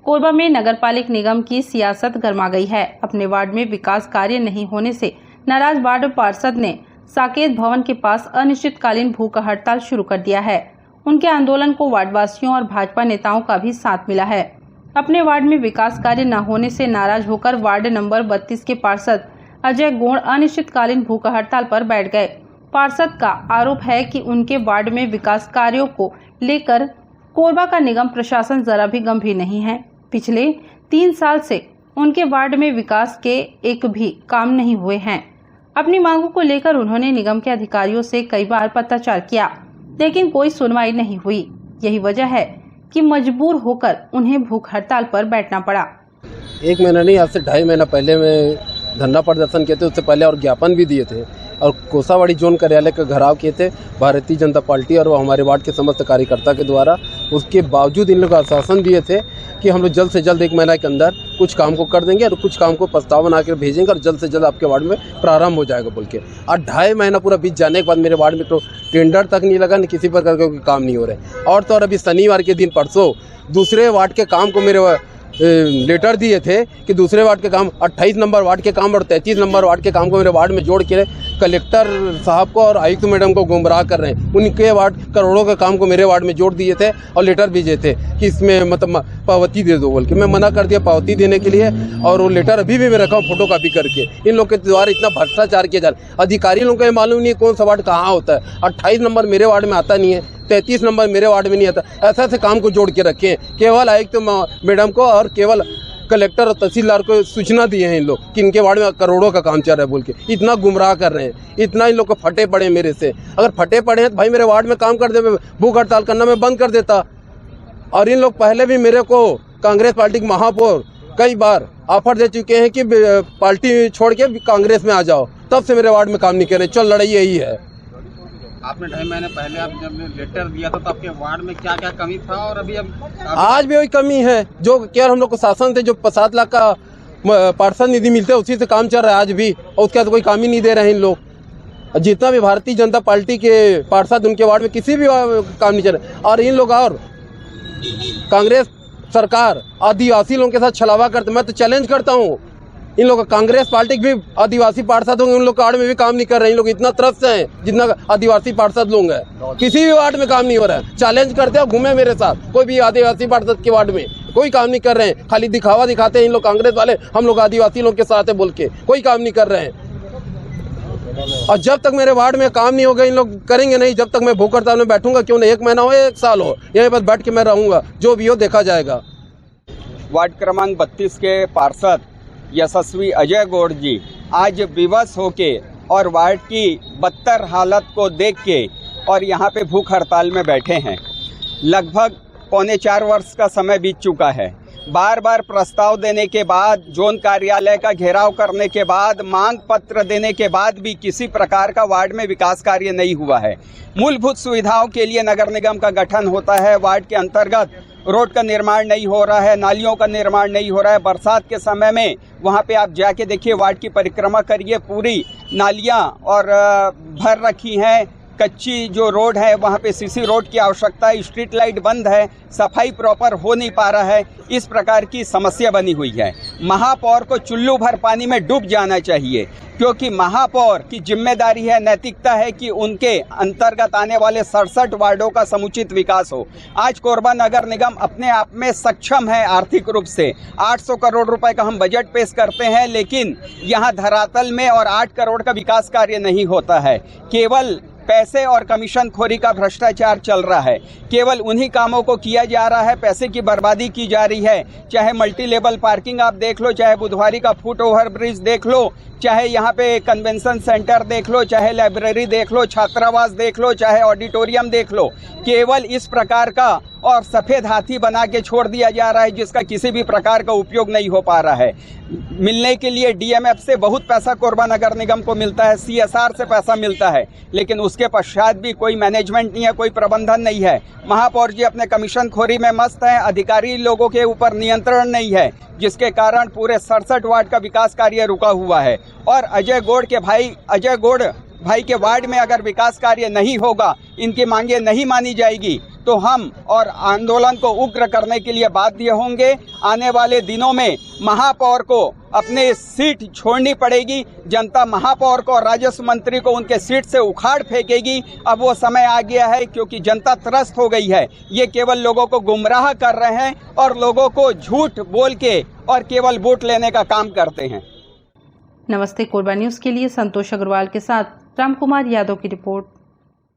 कोरबा में नगरपालिक निगम की सियासत गरमा गई है। अपने वार्ड में विकास कार्य नहीं होने से नाराज वार्ड पार्षद ने साकेत भवन के पास अनिश्चितकालीन भूख हड़ताल शुरू कर दिया है। उनके आंदोलन को वार्डवासियों और भाजपा नेताओं का भी साथ मिला है। अपने वार्ड में विकास कार्य न होने से नाराज होकर वार्ड नंबर 32 के पार्षद अजय गोड़ अनिश्चितकालीन भूख हड़ताल पर बैठ गए। पार्षद का आरोप है कि उनके वार्ड में विकास कार्यों को लेकर कोरबा का निगम प्रशासन जरा भी गंभीर नहीं है। पिछले 3 साल से उनके वार्ड में विकास के एक भी काम नहीं हुए हैं। अपनी मांगों को लेकर उन्होंने निगम के अधिकारियों से कई बार पत्राचार किया, लेकिन कोई सुनवाई नहीं हुई। यही वजह है कि मजबूर होकर उन्हें भूख हड़ताल पर बैठना पड़ा। 1 महीना नहीं, आज से 2.5 महीना पहले मैं धरना प्रदर्शन किए थे। उससे पहले और ज्ञापन भी दिए थे और कोसावाड़ी जोन कार्यालय का घेराव किए थे भारतीय जनता पार्टी और हमारे वार्ड के समस्त कार्यकर्ता के द्वारा। उसके बावजूद इन लोग आश्वासन दिए थे कि हम लोग जल्द से जल्द 1 महीना के अंदर कुछ काम को कर देंगे और कुछ काम को प्रस्ताव बना कर भेजेंगे और जल्द से जल्द आपके वार्ड में प्रारंभ हो जाएगा बोल के। और 2.5 महीना पूरा बीत जाने के बाद मेरे वार्ड में तो टेंडर तक नहीं लगा, किसी प्रकार का काम नहीं हो रहे। और तो और अभी शनिवार के दिन परसों दूसरे वार्ड के काम को मेरे लेटर दिए थे कि दूसरे वार्ड के काम 28 नंबर वार्ड के काम और 33 नंबर वार्ड के काम को मेरे वार्ड में जोड़ के कलेक्टर साहब को और आयुक्त मैडम को गुमराह कर रहे हैं। उनके वार्ड करोड़ों के काम को मेरे वार्ड में जोड़ दिए थे और लेटर भेजे थे कि इसमें मतलब पावती दे दो बोल के। मैं मना कर दिया पावती देने के लिए और वो लेटर अभी भी मैं रखा हूँ फोटो कॉपी करके। इन लोग के द्वारा इतना भ्रष्टाचार किया जा रहा है। अधिकारी लोगों को ये मालूम नहीं है कौन सा वार्ड कहाँ होता है। 28 नंबर मेरे वार्ड में आता नहीं है, 33 नंबर मेरे वार्ड में नहीं आता। ऐसे ऐसे काम को जोड़ के रखे हैं। केवल आयुक्त मैडम को और केवल कलेक्टर और तहसीलदार को सूचना दिए हैं इन लोग कि इनके वार्ड में करोड़ों का काम चल रहा है बोल के। इतना गुमराह कर रहे हैं, इतना इन लोग को फटे पड़े मेरे से। अगर फटे पड़े हैं तो भाई मेरे वार्ड में काम कर दे, भूख हड़ताल करना मैं बंद कर देता। और इन लोग पहले भी मेरे को कांग्रेस पार्टी के महापौर कई बार ऑफर दे चुके हैं कि पार्टी छोड़ के कांग्रेस में आ जाओ। तब से मेरे वार्ड में काम नहीं कर रहे। चल लड़ाई यही है। आपने 2.5 महीने पहले आप जब लेटर दिया था तो आपके वार्ड में क्या क्या कमी था और अभी आज भी वही कमी है जो केवल हम लोग को शासन से जो 7 लाख का पार्षद निधि मिलते है उसी से काम चल रहा है आज भी। और उसके बाद कोई काम ही नहीं दे रहे हैं इन लोग। जितना भी भारतीय जनता पार्टी के पार्षद उनके वार्ड में किसी भी काम नहीं चल रहा। और इन लोग और कांग्रेस सरकार आदिवासी लोगों के साथ छलावा करते। मैं तो चैलेंज करता हूँ इन लोग कांग्रेस पार्टी के भी आदिवासी पार्षद होंगे, उन लोग वार्ड में भी काम नहीं कर रहे हैं। इन लोग इतना त्रस्त हैं जितना आदिवासी पार्षद लोग हैं, किसी भी वार्ड में काम नहीं हो रहा है। चैलेंज करते हैं, घूमे मेरे साथ कोई भी आदिवासी पार्षद के वार्ड में कोई काम नहीं कर रहे हैं। खाली दिखावा दिखाते हैं इन लोग कांग्रेस वाले, हम लोग आदिवासी लोग के साथ है बोल के। कोई काम नहीं कर रहे हैं। और जब तक मेरे वार्ड में काम नहीं होगा इन लोग करेंगे नहीं। जब तक मैं भूख हड़ताल में बैठूंगा, क्यों नहीं 1 महीना हो 1 साल हो, यही बस बैठ के मैं रहूंगा। जो भी हो देखा जाएगा। वार्ड क्रमांक 32 के पार्षद यशस्वी अजय गौड़ जी आज विवश होके और वार्ड की बदतर हालत को देख के और यहाँ पे भूख हड़ताल में बैठे हैं। लगभग 3.25 वर्ष का समय बीत चुका है। बार बार प्रस्ताव देने के बाद, जोन कार्यालय का घेराव करने के बाद, मांग पत्र देने के बाद भी किसी प्रकार का वार्ड में विकास कार्य नहीं हुआ है। मूलभूत सुविधाओं के लिए नगर निगम का गठन होता है। वार्ड के अंतर्गत रोड का निर्माण नहीं हो रहा है, नालियों का निर्माण नहीं हो रहा है। बरसात के समय में वहाँ पे आप जाके देखिए, वार्ड की परिक्रमा करिए, पूरी नालियाँ और भर रखी हैं। कच्ची जो रोड है वहाँ पे सीसी रोड की आवश्यकता है। स्ट्रीट लाइट बंद है, सफाई प्रॉपर हो नहीं पा रहा है। इस प्रकार की समस्या बनी हुई है। महापौर को चुल्लू भर पानी में डूब जाना चाहिए, क्योंकि महापौर की जिम्मेदारी है, नैतिकता है कि उनके अंतर्गत आने वाले 67 वार्डों का समुचित विकास हो। आज कोरबा नगर निगम अपने आप में सक्षम है आर्थिक रूप से। 800 करोड़ रुपए का हम बजट पेश करते हैं, लेकिन यहाँ धरातल में और 8 करोड़ का विकास कार्य नहीं होता है। केवल पैसे और कमीशन खोरी का भ्रष्टाचार चल रहा है। केवल उन्हीं कामों को किया जा रहा है, पैसे की बर्बादी की जा रही है। चाहे मल्टी लेवल पार्किंग आप देख लो, चाहे बुधवारी का फुट ओवर ब्रिज देख लो, चाहे यहाँ पे कन्वेंशन सेंटर देख लो, चाहे लाइब्रेरी देख लो, छात्रावास देख लो, चाहे ऑडिटोरियम देख लो। केवल इस प्रकार का और सफ़ेद हाथी बना के छोड़ दिया जा रहा है, जिसका किसी भी प्रकार का उपयोग नहीं हो पा रहा है। मिलने के लिए डीएमएफ से बहुत पैसा कोरबा नगर निगम को मिलता है, सीएसआर से पैसा मिलता है, लेकिन उसके पश्चात भी कोई मैनेजमेंट नहीं है, कोई प्रबंधन नहीं है। महापौर जी अपने कमीशन खोरी में मस्त हैं, अधिकारी लोगों के ऊपर नियंत्रण नहीं है, जिसके कारण पूरे 67 वार्ड का विकास कार्य रुका हुआ है। और अजय गौड़ के भाई अजय गौड़ भाई के वार्ड में अगर विकास कार्य नहीं होगा, इनकी मांगे नहीं मानी जाएगी, तो हम और आंदोलन को उग्र करने के लिए बाध्य होंगे। आने वाले दिनों में महापौर को अपने सीट छोड़नी पड़ेगी। जनता महापौर को और राजस्व मंत्री को उनके सीट से उखाड़ फेंकेगी। अब वो समय आ गया है, क्योंकि जनता त्रस्त हो गई है। ये केवल लोगों को गुमराह कर रहे हैं और लोगों को झूठ बोल के और केवल वोट लेने का काम करते हैं। नमस्ते कोरबा न्यूज़ के लिए संतोष अग्रवाल के साथ राम कुमार यादव की रिपोर्ट।